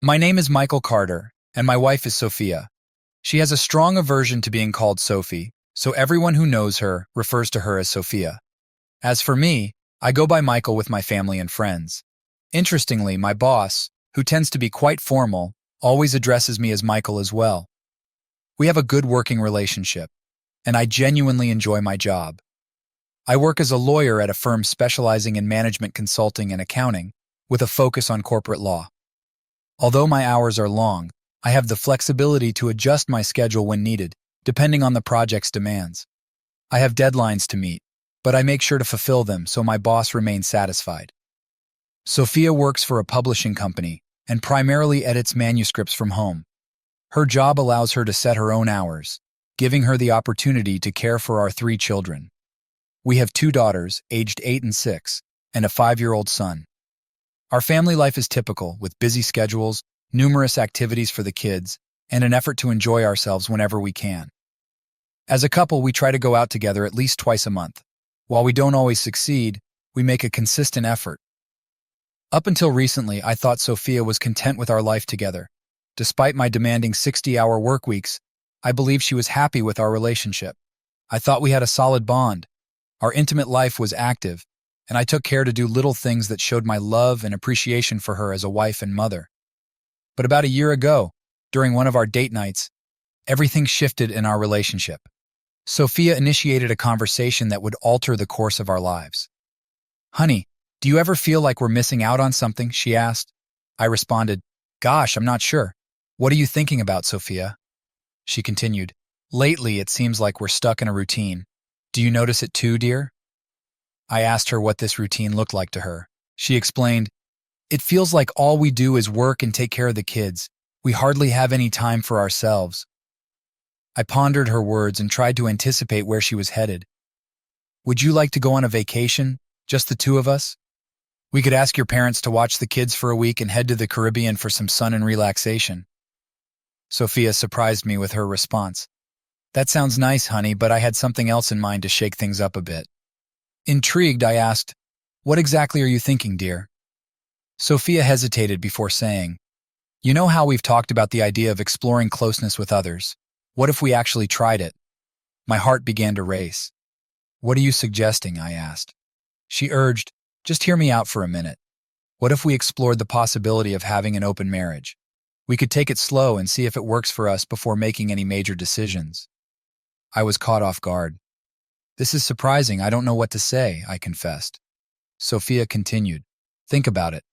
My name is Michael Carter, and my wife is Sophia. She has a strong aversion to being called Sophie, so everyone who knows her refers to her as Sophia. As for me, I go by Michael with my family and friends. Interestingly, my boss, who tends to be quite formal, always addresses me as Michael as well. We have a good working relationship, and I genuinely enjoy my job. I work as a lawyer at a firm specializing in management consulting and accounting, with a focus on corporate law. Although my hours are long, I have the flexibility to adjust my schedule when needed, depending on the project's demands. I have deadlines to meet, but I make sure to fulfill them so my boss remains satisfied. Sophia works for a publishing company and primarily edits manuscripts from home. Her job allows her to set her own hours, giving her the opportunity to care for our 3 children. We have 2 daughters, aged 8 and 6, and a 5-year-old son. Our family life is typical, with busy schedules, numerous activities for the kids, and an effort to enjoy ourselves whenever we can. As a couple, we try to go out together at least twice a month. While we don't always succeed, we make a consistent effort. Up until recently, I thought Sophia was content with our life together. Despite my demanding 60-hour work weeks, I believed she was happy with our relationship. I thought we had a solid bond. Our intimate life was active, and I took care to do little things that showed my love and appreciation for her as a wife and mother. But about a year ago, during one of our date nights, everything shifted in our relationship. Sophia initiated a conversation that would alter the course of our lives. "Honey, do you ever feel like we're missing out on something?" she asked. I responded, "Gosh, I'm not sure. What are you thinking about, Sophia?" She continued, "Lately, it seems like we're stuck in a routine. Do you notice it too, dear?" I asked her what this routine looked like to her. She explained, "It feels like all we do is work and take care of the kids. We hardly have any time for ourselves." I pondered her words and tried to anticipate where she was headed. "Would you like to go on a vacation, just the 2 of us? We could ask your parents to watch the kids for a week and head to the Caribbean for some sun and relaxation." Sophia surprised me with her response. "That sounds nice, honey, but I had something else in mind to shake things up a bit." Intrigued, I asked, "What exactly are you thinking, dear?" Sophia hesitated before saying, "You know how we've talked about the idea of exploring closeness with others? What if we actually tried it?" My heart began to race. "What are you suggesting?" I asked. She urged, "Just hear me out for a minute. What if we explored the possibility of having an open marriage? We could take it slow and see if it works for us before making any major decisions." I was caught off guard. "This is surprising. I don't know what to say," I confessed. Sophia continued, "Think about it.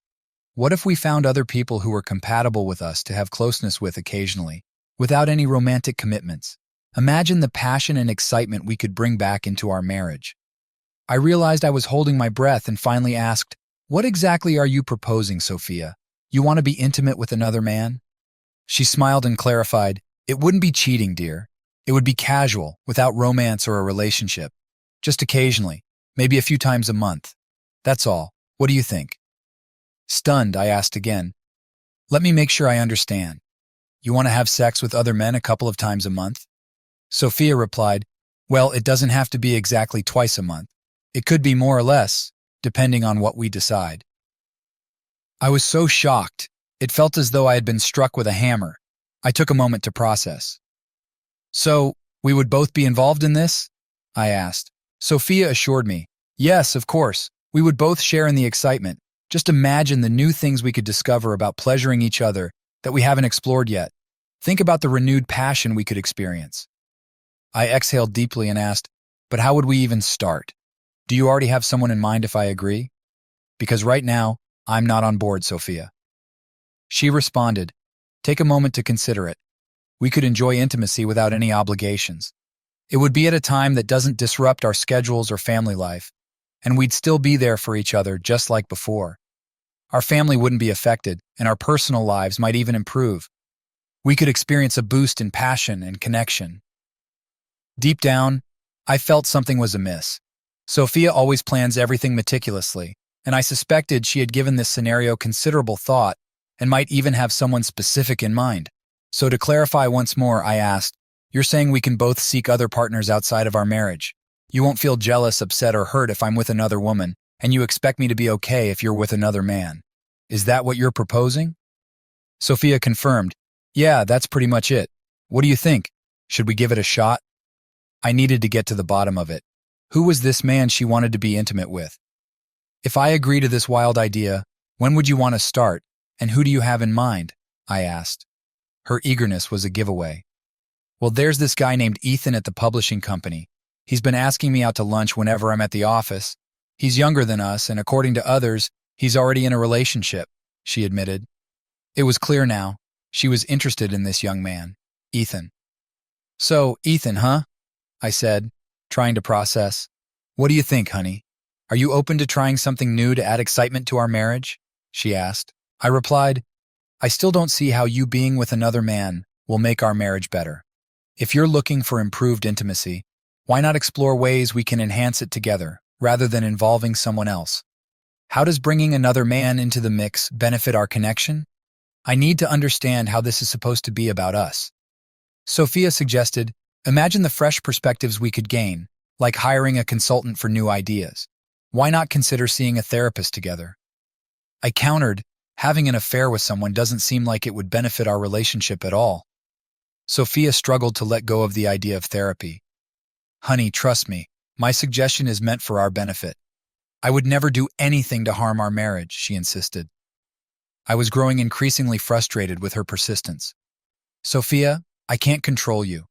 What if we found other people who were compatible with us to have closeness with occasionally, without any romantic commitments? Imagine the passion and excitement we could bring back into our marriage." I realized I was holding my breath and finally asked, "What exactly are you proposing, Sophia? You want to be intimate with another man?" She smiled and clarified, "It wouldn't be cheating, dear. It would be casual, without romance or a relationship. Just occasionally, maybe a few times a month. That's all. What do you think?" Stunned, I asked again, "Let me make sure I understand. You want to have sex with other men a couple of times a month?" Sophia replied, "Well, it doesn't have to be exactly twice a month. It could be more or less, depending on what we decide." I was so shocked. It felt as though I had been struck with a hammer. I took a moment to process. "So, we would both be involved in this?" I asked. Sophia assured me, "Yes, of course. We would both share in the excitement. Just imagine the new things we could discover about pleasuring each other that we haven't explored yet. Think about the renewed passion we could experience." I exhaled deeply and asked, "But how would we even start? Do you already have someone in mind if I agree? Because right now, I'm not on board, Sophia." She responded, "Take a moment to consider it. We could enjoy intimacy without any obligations. It would be at a time that doesn't disrupt our schedules or family life, and we'd still be there for each other just like before. Our family wouldn't be affected, and our personal lives might even improve. We could experience a boost in passion and connection." Deep down, I felt something was amiss. Sophia always plans everything meticulously, and I suspected she had given this scenario considerable thought and might even have someone specific in mind. So to clarify once more, I asked, "You're saying we can both seek other partners outside of our marriage? You won't feel jealous, upset, or hurt if I'm with another woman, and you expect me to be okay if you're with another man. Is that what you're proposing?" Sophia confirmed, "Yeah, that's pretty much it. What do you think? Should we give it a shot?" I needed to get to the bottom of it. Who was this man she wanted to be intimate with? If I agree to this wild idea, when would you want to start, and who do you have in mind? I asked. Her eagerness was a giveaway. Well, there's this guy named Ethan at the publishing company. He's been asking me out to lunch whenever I'm at the office. He's younger than us, and according to others, he's already in a relationship, she admitted. It was clear now. She was interested in this young man, Ethan. So, Ethan, huh? I said, trying to process. What do you think, honey? Are you open to trying something new to add excitement to our marriage? She asked. I replied, I still don't see how you being with another man will make our marriage better. If you're looking for improved intimacy, why not explore ways we can enhance it together, rather than involving someone else? How does bringing another man into the mix benefit our connection? I need to understand how this is supposed to be about us. Sophia suggested, imagine the fresh perspectives we could gain, like hiring a consultant for new ideas. Why not consider seeing a therapist together? I countered, having an affair with someone doesn't seem like it would benefit our relationship at all. Sophia struggled to let go of the idea of therapy. Honey, trust me, my suggestion is meant for our benefit. I would never do anything to harm our marriage, she insisted. I was growing increasingly frustrated with her persistence. Sophia, I can't control you.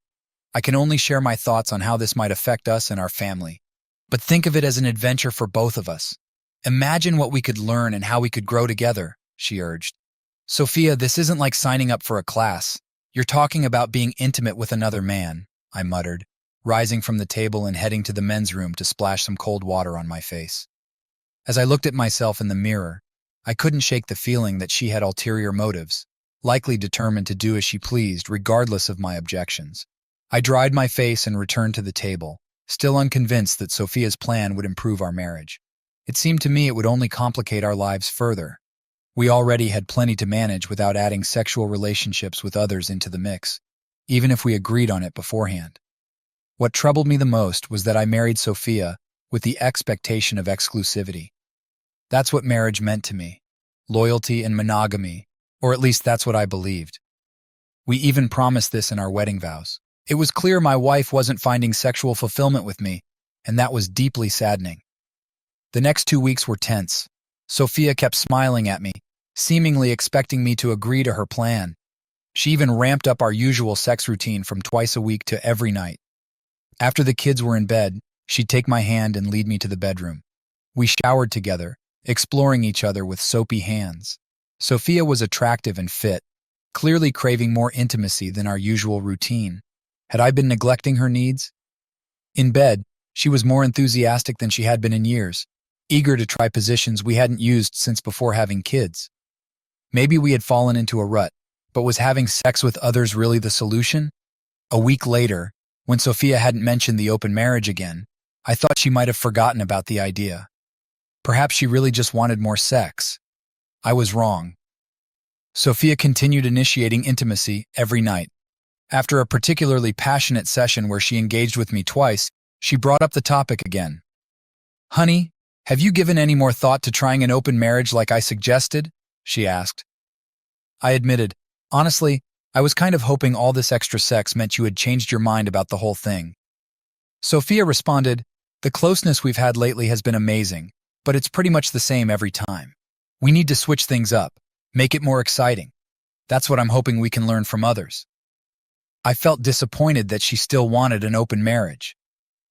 I can only share my thoughts on how this might affect us and our family. But think of it as an adventure for both of us. Imagine what we could learn and how we could grow together, she urged. Sophia, this isn't like signing up for a class. You're talking about being intimate with another man, I muttered, rising from the table and heading to the men's room to splash some cold water on my face. As I looked at myself in the mirror, I couldn't shake the feeling that she had ulterior motives, likely determined to do as she pleased regardless of my objections. I dried my face and returned to the table, still unconvinced that Sophia's plan would improve our marriage. It seemed to me it would only complicate our lives further. We already had plenty to manage without adding sexual relationships with others into the mix, even if we agreed on it beforehand. What troubled me the most was that I married Sophia with the expectation of exclusivity. That's what marriage meant to me, loyalty and monogamy, or at least that's what I believed. We even promised this in our wedding vows. It was clear my wife wasn't finding sexual fulfillment with me, and that was deeply saddening. The next 2 weeks were tense. Sophia kept smiling at me, seemingly expecting me to agree to her plan. She even ramped up our usual sex routine from twice a week to every night. After the kids were in bed, she'd take my hand and lead me to the bedroom. We showered together, exploring each other with soapy hands. Sophia was attractive and fit, clearly craving more intimacy than our usual routine. Had I been neglecting her needs? In bed, she was more enthusiastic than she had been in years, eager to try positions we hadn't used since before having kids. Maybe we had fallen into a rut, but was having sex with others really the solution? A week later, when Sophia hadn't mentioned the open marriage again, I thought she might have forgotten about the idea. Perhaps she really just wanted more sex. I was wrong. Sophia continued initiating intimacy every night. After a particularly passionate session where she engaged with me twice, she brought up the topic again. Honey, have you given any more thought to trying an open marriage like I suggested? She asked. I admitted, honestly, I was kind of hoping all this extra sex meant you had changed your mind about the whole thing. Sophia responded, the closeness we've had lately has been amazing, but it's pretty much the same every time. We need to switch things up, make it more exciting. That's what I'm hoping we can learn from others. I felt disappointed that she still wanted an open marriage.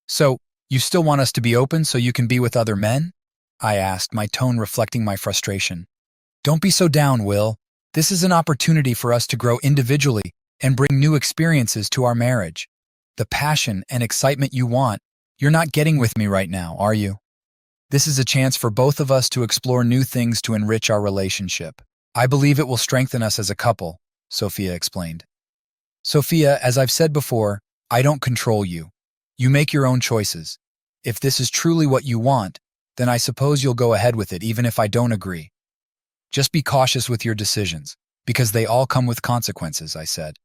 So, you still want us to be open so you can be with other men? I asked, my tone reflecting my frustration. Don't be so down, Will. This is an opportunity for us to grow individually and bring new experiences to our marriage. The passion and excitement you want, you're not getting with me right now, are you? This is a chance for both of us to explore new things to enrich our relationship. I believe it will strengthen us as a couple, Sophia explained. Sophia, as I've said before, I don't control you. You make your own choices. If this is truly what you want, then I suppose you'll go ahead with it even if I don't agree. Just be cautious with your decisions, because they all come with consequences, I said.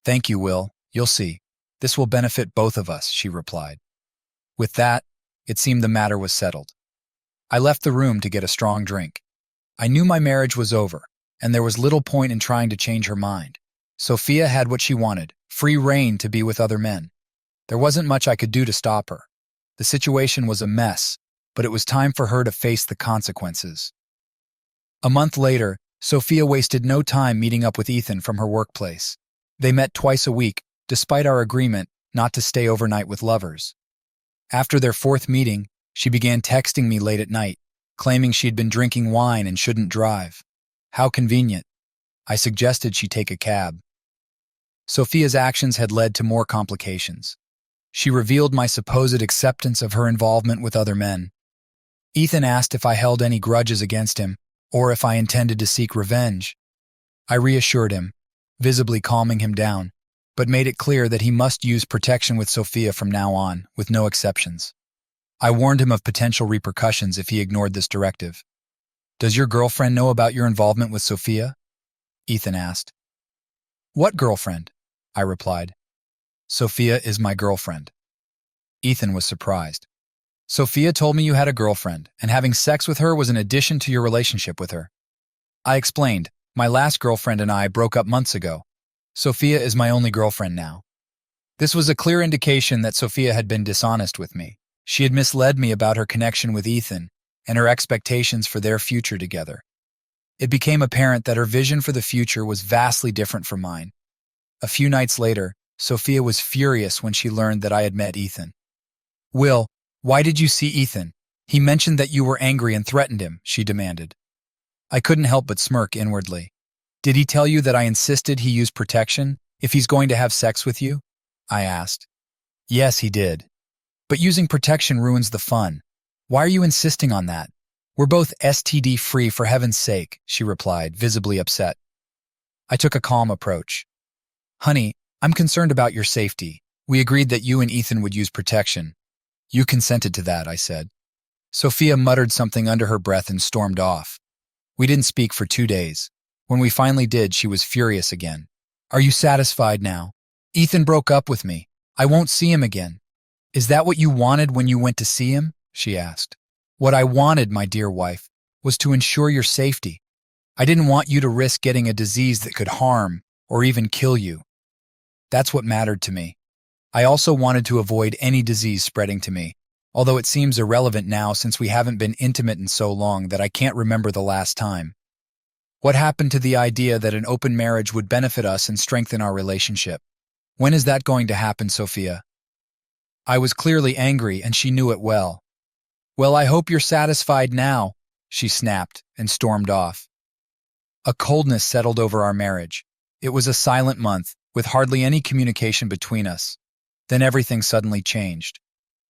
Thank you, Will. You'll see. This will benefit both of us, she replied. With that, it seemed the matter was settled. I left the room to get a strong drink. I knew my marriage was over, and there was little point in trying to change her mind. Sophia had what she wanted, free rein to be with other men. There wasn't much I could do to stop her. The situation was a mess, but it was time for her to face the consequences. A month later, Sophia wasted no time meeting up with Ethan from her workplace. They met twice a week, despite our agreement not to stay overnight with lovers. After their fourth meeting, she began texting me late at night, claiming she had been drinking wine and shouldn't drive. How convenient. I suggested she take a cab. Sophia's actions had led to more complications. She revealed my supposed acceptance of her involvement with other men. Ethan asked if I held any grudges against him, or if I intended to seek revenge. I reassured him, visibly calming him down, but made it clear that he must use protection with Sophia from now on, with no exceptions. I warned him of potential repercussions if he ignored this directive. "Does your girlfriend know about your involvement with Sophia?" Ethan asked. "What girlfriend?" I replied. "Sophia is my girlfriend." Ethan was surprised. "Sophia told me you had a girlfriend, and having sex with her was an addition to your relationship with her." I explained, "My last girlfriend and I broke up months ago. Sophia is my only girlfriend now." This was a clear indication that Sophia had been dishonest with me. She had misled me about her connection with Ethan and her expectations for their future together. It became apparent that her vision for the future was vastly different from mine. A few nights later, Sophia was furious when she learned that I had met Ethan. "Will, why did you see Ethan? He mentioned that you were angry and threatened him," she demanded. I couldn't help but smirk inwardly. "Did he tell you that I insisted he use protection if he's going to have sex with you?" I asked. "Yes, he did. But using protection ruins the fun. Why are you insisting on that? We're both STD-free, for heaven's sake," she replied, visibly upset. I took a calm approach. "Honey, I'm concerned about your safety. We agreed that you and Ethan would use protection. You consented to that," I said. Sophia muttered something under her breath and stormed off. We didn't speak for 2 days. When we finally did, she was furious again. "Are you satisfied now? Ethan broke up with me. I won't see him again." "Is that what you wanted when you went to see him?" she asked. "What I wanted, my dear wife, was to ensure your safety. I didn't want you to risk getting a disease that could harm or even kill you. That's what mattered to me. I also wanted to avoid any disease spreading to me, although it seems irrelevant now since we haven't been intimate in so long that I can't remember the last time. What happened to the idea that an open marriage would benefit us and strengthen our relationship? When is that going to happen, Sophia?" I was clearly angry, and she knew it well. "Well, I hope you're satisfied now," she snapped and stormed off. A coldness settled over our marriage. It was a silent month, with hardly any communication between us. Then everything suddenly changed.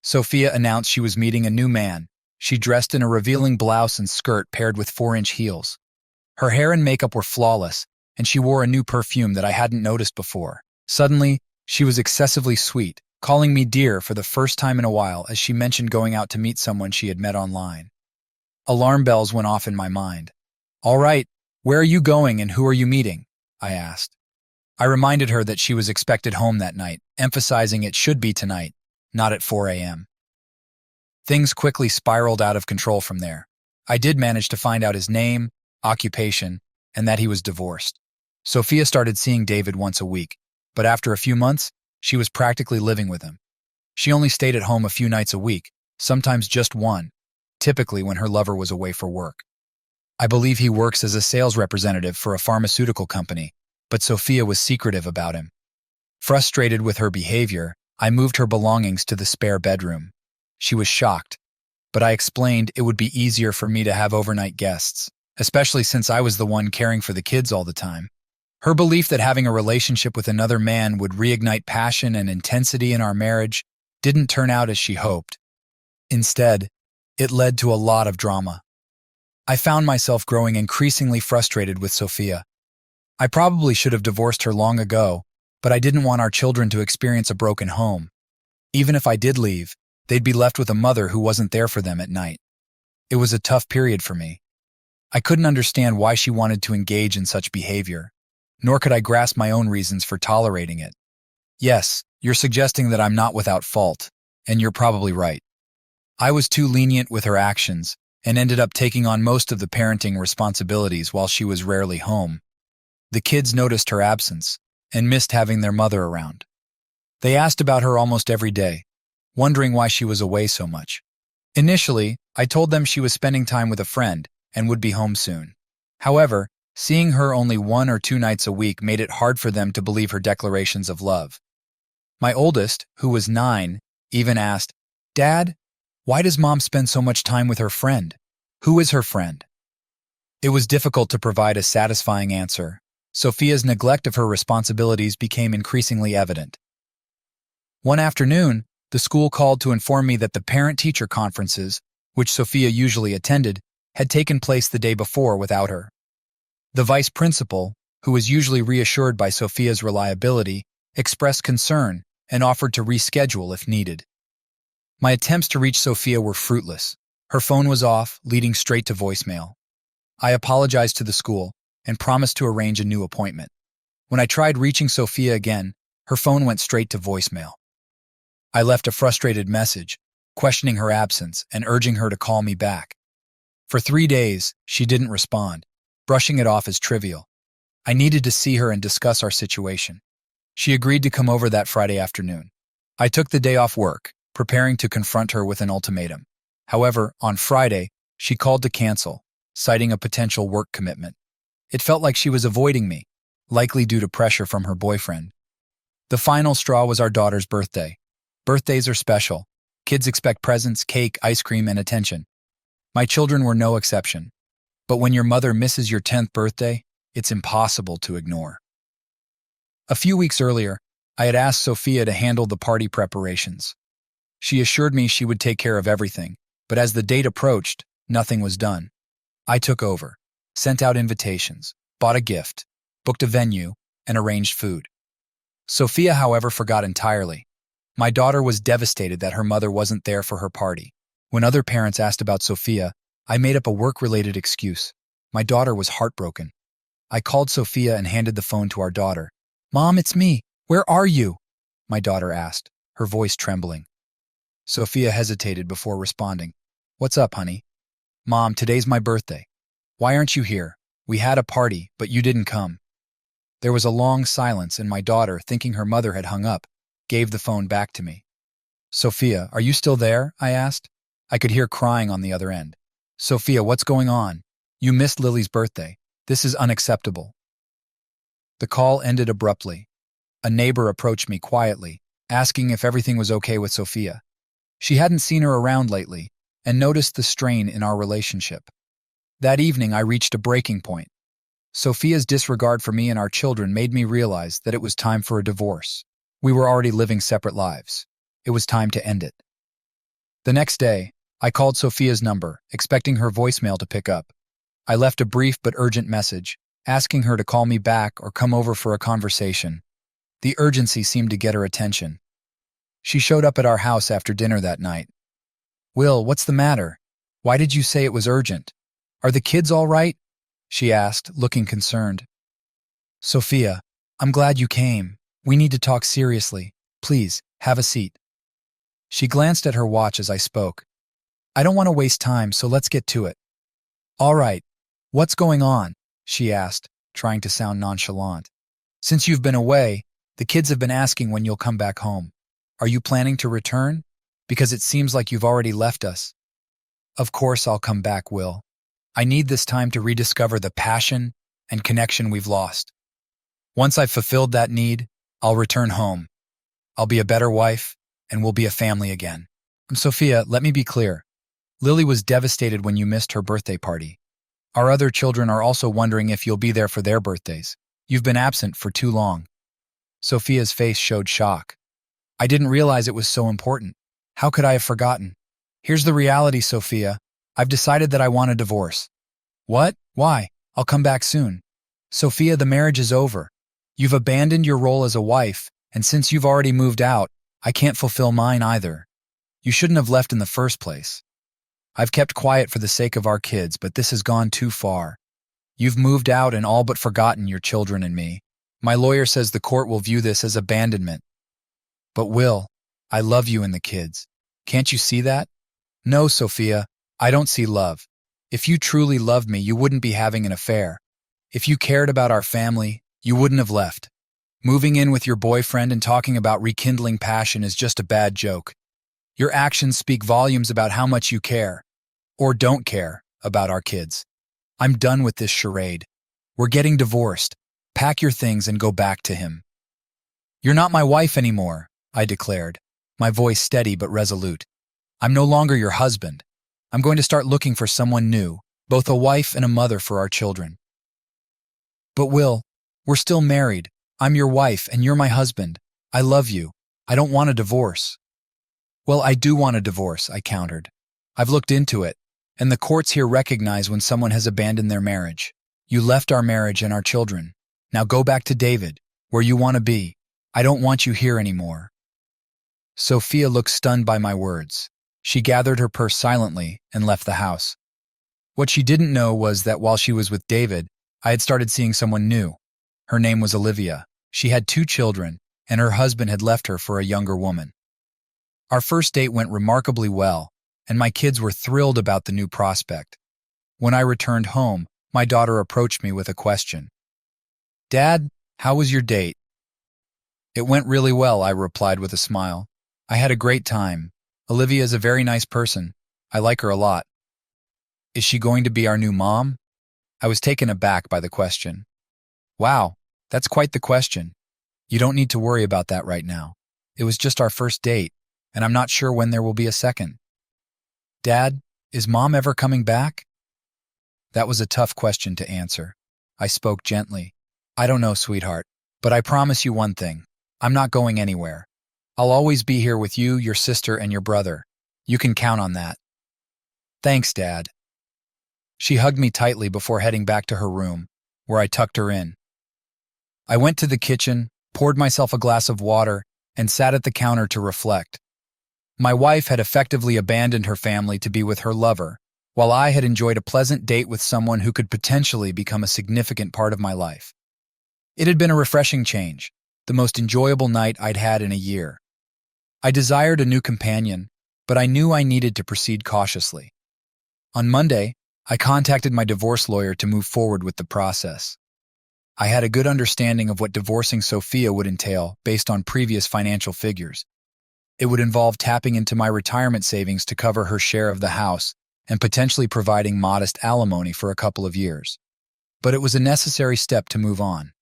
Sophia announced she was meeting a new man. She dressed in a revealing blouse and skirt paired with 4-inch heels. Her hair and makeup were flawless, and she wore a new perfume that I hadn't noticed before. Suddenly, she was excessively sweet, calling me dear for the first time in a while as she mentioned going out to meet someone she had met online. Alarm bells went off in my mind. "All right, where are you going and who are you meeting?" I asked. I reminded her that she was expected home that night, emphasizing it should be tonight, not at 4 a.m. Things quickly spiraled out of control from there. I did manage to find out his name, occupation, and that he was divorced. Sophia started seeing David once a week, but after a few months, she was practically living with him. She only stayed at home a few nights a week, sometimes just one, typically when her lover was away for work. I believe he works as a sales representative for a pharmaceutical company, but Sophia was secretive about him. Frustrated with her behavior, I moved her belongings to the spare bedroom. She was shocked, but I explained it would be easier for me to have overnight guests, especially since I was the one caring for the kids all the time. Her belief that having a relationship with another man would reignite passion and intensity in our marriage didn't turn out as she hoped. Instead, it led to a lot of drama. I found myself growing increasingly frustrated with Sophia. I probably should have divorced her long ago, but I didn't want our children to experience a broken home. Even if I did leave, they'd be left with a mother who wasn't there for them at night. It was a tough period for me. I couldn't understand why she wanted to engage in such behavior, nor could I grasp my own reasons for tolerating it. Yes, you're suggesting that I'm not without fault, and you're probably right. I was too lenient with her actions, and ended up taking on most of the parenting responsibilities while she was rarely home. The kids noticed her absence and missed having their mother around. They asked about her almost every day, wondering why she was away so much. Initially, I told them she was spending time with a friend and would be home soon. However, seeing her only 1 or 2 nights a week made it hard for them to believe her declarations of love. My oldest, who was 9, even asked, "Dad, why does Mom spend so much time with her friend? Who is her friend?" It was difficult to provide a satisfying answer. Sophia's neglect of her responsibilities became increasingly evident. One afternoon, the school called to inform me that the parent-teacher conferences, which Sophia usually attended, had taken place the day before without her. The vice principal, who was usually reassured by Sophia's reliability, expressed concern and offered to reschedule if needed. My attempts to reach Sophia were fruitless. Her phone was off, leading straight to voicemail. I apologized to the school and promised to arrange a new appointment. When I tried reaching Sophia again, her phone went straight to voicemail. I left a frustrated message, questioning her absence and urging her to call me back. For 3 days, she didn't respond, brushing it off as trivial. I needed to see her and discuss our situation. She agreed to come over that Friday afternoon. I took the day off work, preparing to confront her with an ultimatum. However, on Friday, she called to cancel, citing a potential work commitment. It felt like she was avoiding me, likely due to pressure from her boyfriend. The final straw was our daughter's birthday. Birthdays are special. Kids expect presents, cake, ice cream, and attention. My children were no exception. But when your mother misses your 10th birthday, it's impossible to ignore. A few weeks earlier, I had asked Sophia to handle the party preparations. She assured me she would take care of everything, but as the date approached, nothing was done. I took over, sent out invitations, bought a gift, booked a venue, and arranged food. Sophia, however, forgot entirely. My daughter was devastated that her mother wasn't there for her party. When other parents asked about Sophia, I made up a work-related excuse. My daughter was heartbroken. I called Sophia and handed the phone to our daughter. "Mom, it's me. Where are you?" my daughter asked, her voice trembling. Sophia hesitated before responding. "What's up, honey?" "Mom, today's my birthday. Why aren't you here? We had a party, but you didn't come." There was a long silence, and my daughter, thinking her mother had hung up, gave the phone back to me. "Sophia, are you still there?" I asked. I could hear crying on the other end. "Sophia, what's going on? You missed Lily's birthday. This is unacceptable." The call ended abruptly. A neighbor approached me quietly, asking if everything was okay with Sophia. She hadn't seen her around lately and noticed the strain in our relationship. That evening, I reached a breaking point. Sophia's disregard for me and our children made me realize that it was time for a divorce. We were already living separate lives. It was time to end it. The next day, I called Sophia's number, expecting her voicemail to pick up. I left a brief but urgent message, asking her to call me back or come over for a conversation. The urgency seemed to get her attention. She showed up at our house after dinner that night. "Will, what's the matter? Why did you say it was urgent? Are the kids all right?" she asked, looking concerned. "Sophia, I'm glad you came. We need to talk seriously. Please, have a seat." She glanced at her watch as I spoke. "I don't want to waste time, so let's get to it." "All right. What's going on?" she asked, trying to sound nonchalant. "Since you've been away, the kids have been asking when you'll come back home. Are you planning to return? Because it seems like you've already left us." "Of course I'll come back, Will. I need this time to rediscover the passion and connection we've lost. Once I've fulfilled that need, I'll return home. I'll be a better wife, and we'll be a family again." "Sophia, let me be clear. Lily was devastated when you missed her birthday party. Our other children are also wondering if you'll be there for their birthdays. You've been absent for too long." Sophia's face showed shock. "I didn't realize it was so important. How could I have forgotten? Here's the reality, Sophia. I've decided that I want a divorce." "What? Why? I'll come back soon." "Sophia, the marriage is over. You've abandoned your role as a wife, and since you've already moved out, I can't fulfill mine either. You shouldn't have left in the first place. I've kept quiet for the sake of our kids, but this has gone too far. You've moved out and all but forgotten your children and me. My lawyer says the court will view this as abandonment." "But Will, I love you and the kids. Can't you see that?" "No, Sophia, I don't see love. If you truly loved me, you wouldn't be having an affair. If you cared about our family, you wouldn't have left. Moving in with your boyfriend and talking about rekindling passion is just a bad joke. Your actions speak volumes about how much you care, or don't care, about our kids. I'm done with this charade. We're getting divorced. Pack your things and go back to him. You're not my wife anymore, I declared, my voice steady but resolute. I'm no longer your husband. I'm going to start looking for someone new, both a wife and a mother for our children. But Will, we're still married. I'm your wife and you're my husband. I love you. I don't want a divorce. Well, I do want a divorce, I countered. I've looked into it, and the courts here recognize when someone has abandoned their marriage. You left our marriage and our children. Now go back to David, where you want to be. I don't want you here anymore. Sophia looked stunned by my words. She gathered her purse silently and left the house. What she didn't know was that while she was with David, I had started seeing someone new. Her name was Olivia. She had 2 children, and her husband had left her for a younger woman. Our first date went remarkably well, and my kids were thrilled about the new prospect. When I returned home, my daughter approached me with a question. Dad, how was your date? It went really well, I replied with a smile. I had a great time. Olivia is a very nice person. I like her a lot. Is she going to be our new mom? I was taken aback by the question. Wow, that's quite the question. You don't need to worry about that right now. It was just our first date, and I'm not sure when there will be a second. Dad, is Mom ever coming back? That was a tough question to answer. I spoke gently. I don't know, sweetheart, but I promise you one thing. I'm not going anywhere. I'll always be here with you, your sister, and your brother. You can count on that. Thanks, Dad. She hugged me tightly before heading back to her room, where I tucked her in. I went to the kitchen, poured myself a glass of water, and sat at the counter to reflect. My wife had effectively abandoned her family to be with her lover, while I had enjoyed a pleasant date with someone who could potentially become a significant part of my life. It had been a refreshing change, the most enjoyable night I'd had in a year. I desired a new companion, but I knew I needed to proceed cautiously. On Monday, I contacted my divorce lawyer to move forward with the process. I had a good understanding of what divorcing Sophia would entail based on previous financial figures. It would involve tapping into my retirement savings to cover her share of the house and potentially providing modest alimony for a couple of years. But it was a necessary step to move on.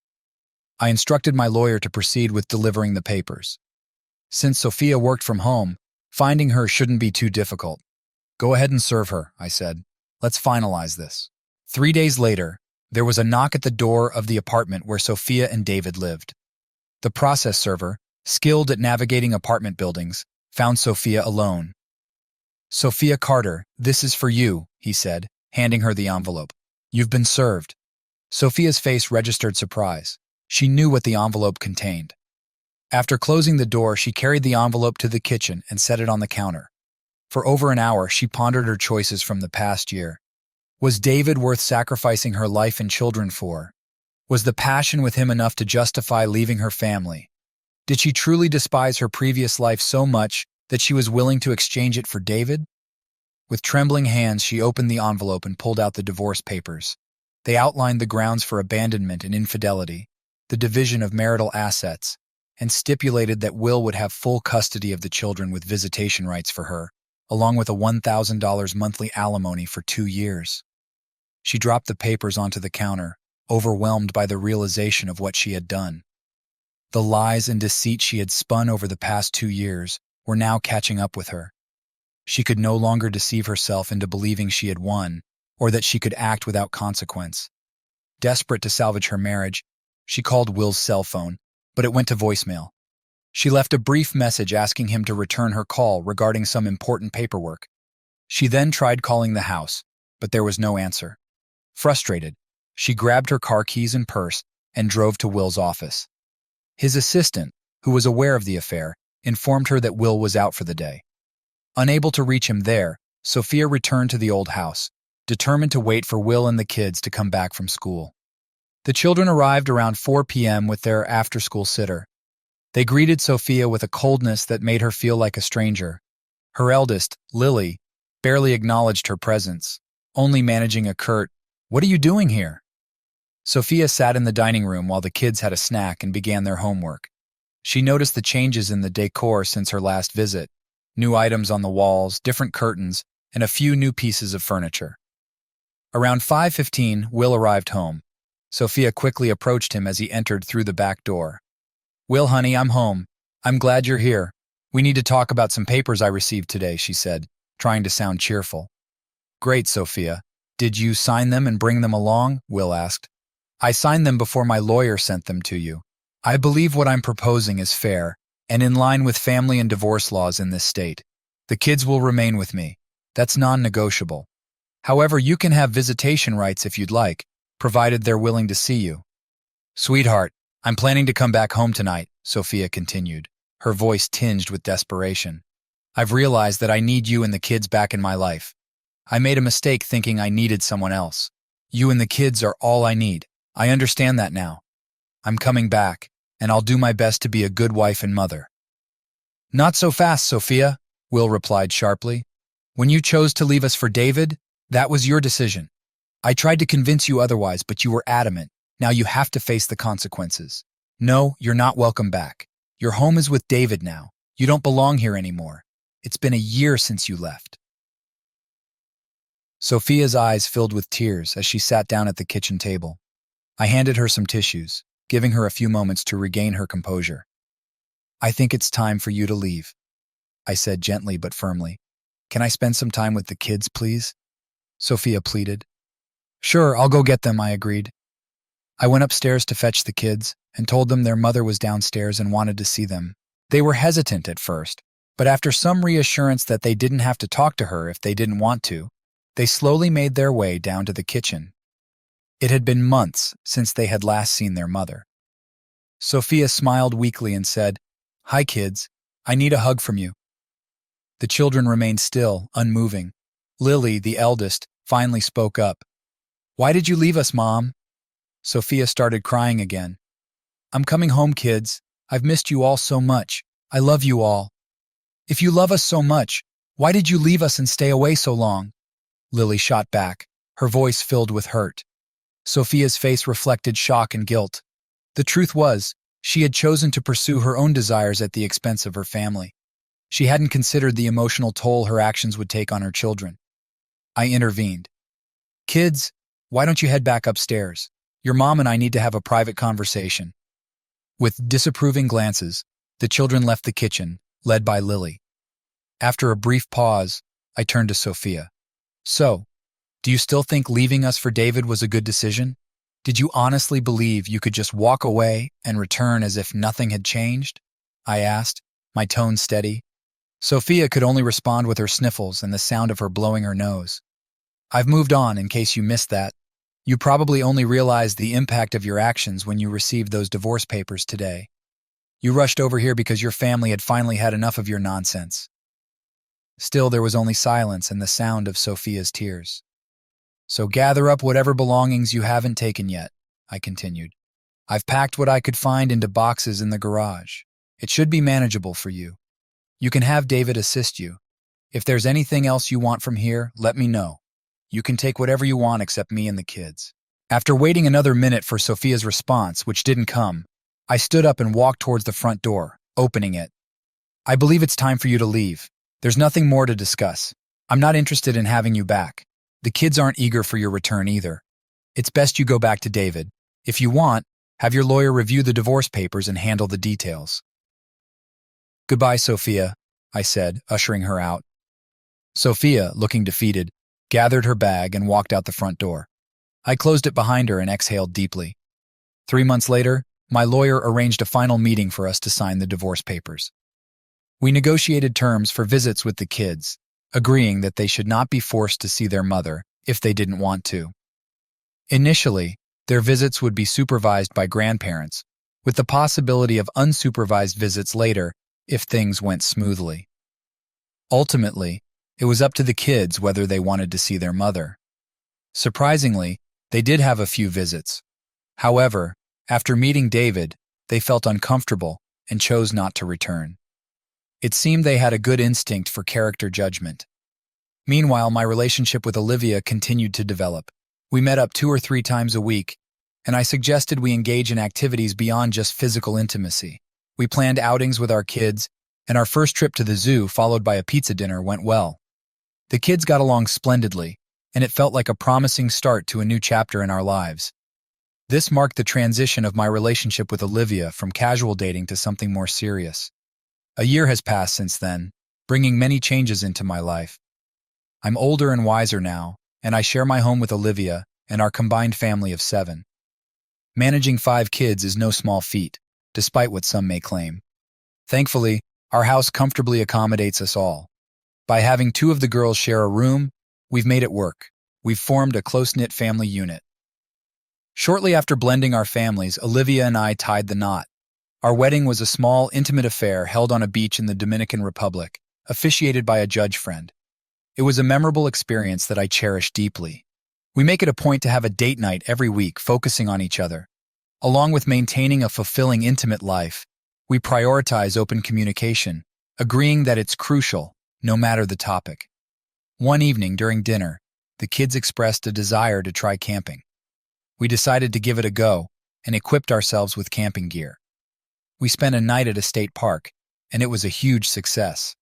I instructed my lawyer to proceed with delivering the papers. Since Sophia worked from home, finding her shouldn't be too difficult. Go ahead and serve her, I said. Let's finalize this. 3 days later, there was a knock at the door of the apartment where Sophia and David lived. The process server, skilled at navigating apartment buildings, found Sophia alone. Sophia Carter, this is for you, he said, handing her the envelope. You've been served. Sophia's face registered surprise. She knew what the envelope contained. After closing the door, she carried the envelope to the kitchen and set it on the counter. For over an hour, she pondered her choices from the past year. Was David worth sacrificing her life and children for? Was the passion with him enough to justify leaving her family? Did she truly despise her previous life so much that she was willing to exchange it for David? With trembling hands, she opened the envelope and pulled out the divorce papers. They outlined the grounds for abandonment and infidelity, the division of marital assets, and stipulated that Will would have full custody of the children with visitation rights for her, along with a $1,000 monthly alimony for 2 years. She dropped the papers onto the counter, overwhelmed by the realization of what she had done. The lies and deceit she had spun over the past 2 years were now catching up with her. She could no longer deceive herself into believing she had won, or that she could act without consequence. Desperate to salvage her marriage, she called Will's cell phone, but it went to voicemail. She left a brief message asking him to return her call regarding some important paperwork. She then tried calling the house, but there was no answer. Frustrated, she grabbed her car keys and purse and drove to Will's office. His assistant, who was aware of the affair, informed her that Will was out for the day. Unable to reach him there, Sophia returned to the old house, determined to wait for Will and the kids to come back from school. The children arrived around 4 p.m. with their after-school sitter. They greeted Sophia with a coldness that made her feel like a stranger. Her eldest, Lily, barely acknowledged her presence. Only managing a curt, "What are you doing here?" Sophia sat in the dining room while the kids had a snack and began their homework. She noticed the changes in the decor since her last visit: new items on the walls, different curtains, and a few new pieces of furniture. Around 5:15, Will arrived home. Sophia quickly approached him as he entered through the back door. "Will, honey, I'm home. I'm glad you're here. We need to talk about some papers I received today," she said, trying to sound cheerful. "Great, Sophia. Did you sign them and bring them along?" Will asked. "I signed them before my lawyer sent them to you. I believe what I'm proposing is fair and in line with family and divorce laws in this state. The kids will remain with me. That's non-negotiable. However, you can have visitation rights if you'd like, provided they're willing to see you." "Sweetheart, I'm planning to come back home tonight," Sophia continued, her voice tinged with desperation. "I've realized that I need you and the kids back in my life. I made a mistake thinking I needed someone else. You and the kids are all I need. I understand that now. I'm coming back, and I'll do my best to be a good wife and mother." "Not so fast, Sophia," Will replied sharply. "When you chose to leave us for David, that was your decision. I tried to convince you otherwise, but you were adamant. Now you have to face the consequences. No, you're not welcome back. Your home is with David now. You don't belong here anymore. It's been a year since you left." Sophia's eyes filled with tears as she sat down at the kitchen table. I handed her some tissues, giving her a few moments to regain her composure. "I think it's time for you to leave," I said gently but firmly. "Can I spend some time with the kids, please?" Sophia pleaded. "Sure, I'll go get them," I agreed. I went upstairs to fetch the kids and told them their mother was downstairs and wanted to see them. They were hesitant at first, but after some reassurance that they didn't have to talk to her if they didn't want to, they slowly made their way down to the kitchen. It had been months since they had last seen their mother. Sophia smiled weakly and said, "Hi, kids. I need a hug from you." The children remained still, unmoving. Lily, the eldest, finally spoke up. "Why did you leave us, Mom?" Sophia started crying again. "I'm coming home, kids. I've missed you all so much. I love you all." "If you love us so much, why did you leave us and stay away so long?" Lily shot back, her voice filled with hurt. Sophia's face reflected shock and guilt. The truth was, she had chosen to pursue her own desires at the expense of her family. She hadn't considered the emotional toll her actions would take on her children. I intervened. "Kids, why don't you head back upstairs? Your mom and I need to have a private conversation." With disapproving glances, the children left the kitchen, led by Lily. After a brief pause, I turned to Sophia. "So, do you still think leaving us for David was a good decision? Did you honestly believe you could just walk away and return as if nothing had changed?" I asked, my tone steady. Sophia could only respond with her sniffles and the sound of her blowing her nose. "I've moved on, in case you missed that. You probably only realized the impact of your actions when you received those divorce papers today. You rushed over here because your family had finally had enough of your nonsense." Still, there was only silence and the sound of Sophia's tears. "So gather up whatever belongings you haven't taken yet," I continued. "I've packed what I could find into boxes in the garage. It should be manageable for you. You can have David assist you. If there's anything else you want from here, let me know. You can take whatever you want except me and the kids." After waiting another minute for Sophia's response, which didn't come, I stood up and walked towards the front door, opening it. "I believe it's time for you to leave. There's nothing more to discuss. I'm not interested in having you back. The kids aren't eager for your return either. It's best you go back to David. If you want, have your lawyer review the divorce papers and handle the details." "Goodbye, Sophia," I said, ushering her out. Sophia, looking defeated, gathered her bag and walked out the front door. I closed it behind her and exhaled deeply. 3 months later, my lawyer arranged a final meeting for us to sign the divorce papers. We negotiated terms for visits with the kids, agreeing that they should not be forced to see their mother if they didn't want to. Initially, their visits would be supervised by grandparents, with the possibility of unsupervised visits later if things went smoothly. Ultimately, it was up to the kids whether they wanted to see their mother. Surprisingly, they did have a few visits. However, after meeting David, they felt uncomfortable and chose not to return. It seemed they had a good instinct for character judgment. Meanwhile, my relationship with Olivia continued to develop. We met up 2 or 3 times a week, and I suggested we engage in activities beyond just physical intimacy. We planned outings with our kids, and our first trip to the zoo, followed by a pizza dinner, went well. The kids got along splendidly, and it felt like a promising start to a new chapter in our lives. This marked the transition of my relationship with Olivia from casual dating to something more serious. A year has passed since then, bringing many changes into my life. I'm older and wiser now, and I share my home with Olivia and our combined family of 7. Managing 5 kids is no small feat, despite what some may claim. Thankfully, our house comfortably accommodates us all. By having 2 of the girls share a room, we've made it work. We've formed a close-knit family unit. Shortly after blending our families, Olivia and I tied the knot. Our wedding was a small, intimate affair held on a beach in the Dominican Republic, officiated by a judge friend. It was a memorable experience that I cherish deeply. We make it a point to have a date night every week, focusing on each other. Along with maintaining a fulfilling, intimate life, we prioritize open communication, agreeing that it's crucial, no matter the topic. One evening during dinner, the kids expressed a desire to try camping. We decided to give it a go and equipped ourselves with camping gear. We spent a night at a state park, and it was a huge success.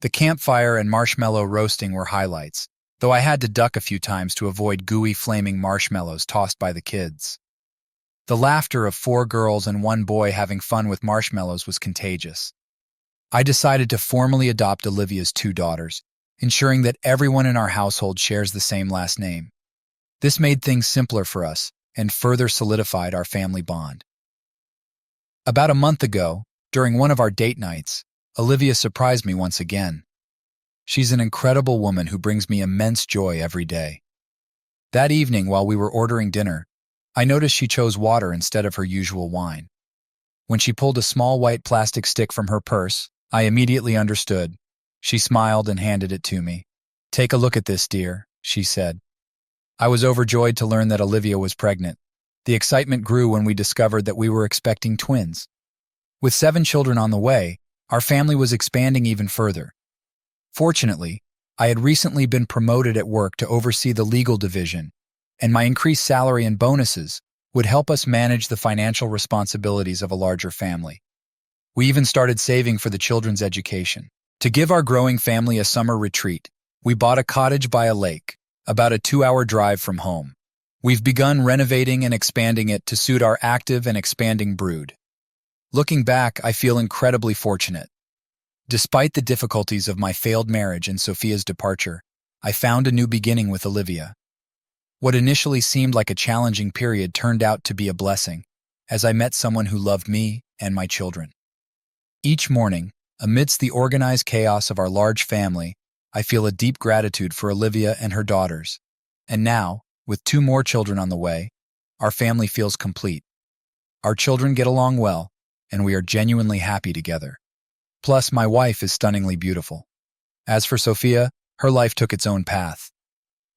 The campfire and marshmallow roasting were highlights, though I had to duck a few times to avoid gooey, flaming marshmallows tossed by the kids. The laughter of 4 girls and 1 boy having fun with marshmallows was contagious. I decided to formally adopt Olivia's 2 daughters, ensuring that everyone in our household shares the same last name. This made things simpler for us and further solidified our family bond. About a month ago, during one of our date nights, Olivia surprised me once again. She's an incredible woman who brings me immense joy every day. That evening, while we were ordering dinner, I noticed she chose water instead of her usual wine. When she pulled a small white plastic stick from her purse, I immediately understood. She smiled and handed it to me. "Take a look at this, dear," she said. I was overjoyed to learn that Olivia was pregnant. The excitement grew when we discovered that we were expecting twins. With 7 children on the way, our family was expanding even further. Fortunately, I had recently been promoted at work to oversee the legal division, and my increased salary and bonuses would help us manage the financial responsibilities of a larger family. We even started saving for the children's education. To give our growing family a summer retreat, we bought a cottage by a lake, about a 2-hour drive from home. We've begun renovating and expanding it to suit our active and expanding brood. Looking back, I feel incredibly fortunate. Despite the difficulties of my failed marriage and Sophia's departure, I found a new beginning with Olivia. What initially seemed like a challenging period turned out to be a blessing, as I met someone who loved me and my children. Each morning, amidst the organized chaos of our large family, I feel a deep gratitude for Olivia and her daughters. And now, with 2 more children on the way, our family feels complete. Our children get along well, and we are genuinely happy together. Plus, my wife is stunningly beautiful. As for Sophia, her life took its own path.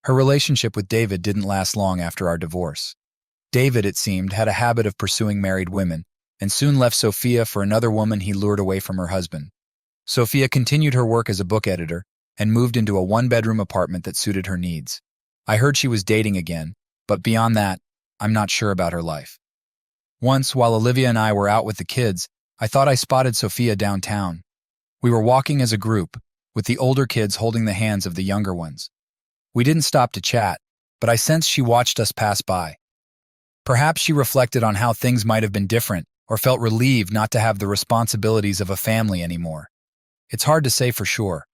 Her relationship with David didn't last long after our divorce. David, it seemed, had a habit of pursuing married women, and soon left Sophia for another woman he lured away from her husband. Sophia continued her work as a book editor and moved into a 1-bedroom apartment that suited her needs. I heard she was dating again, but beyond that, I'm not sure about her life. Once, while Olivia and I were out with the kids, I thought I spotted Sophia downtown. We were walking as a group, with the older kids holding the hands of the younger ones. We didn't stop to chat, but I sensed she watched us pass by. Perhaps she reflected on how things might have been different, or felt relieved not to have the responsibilities of a family anymore. It's hard to say for sure,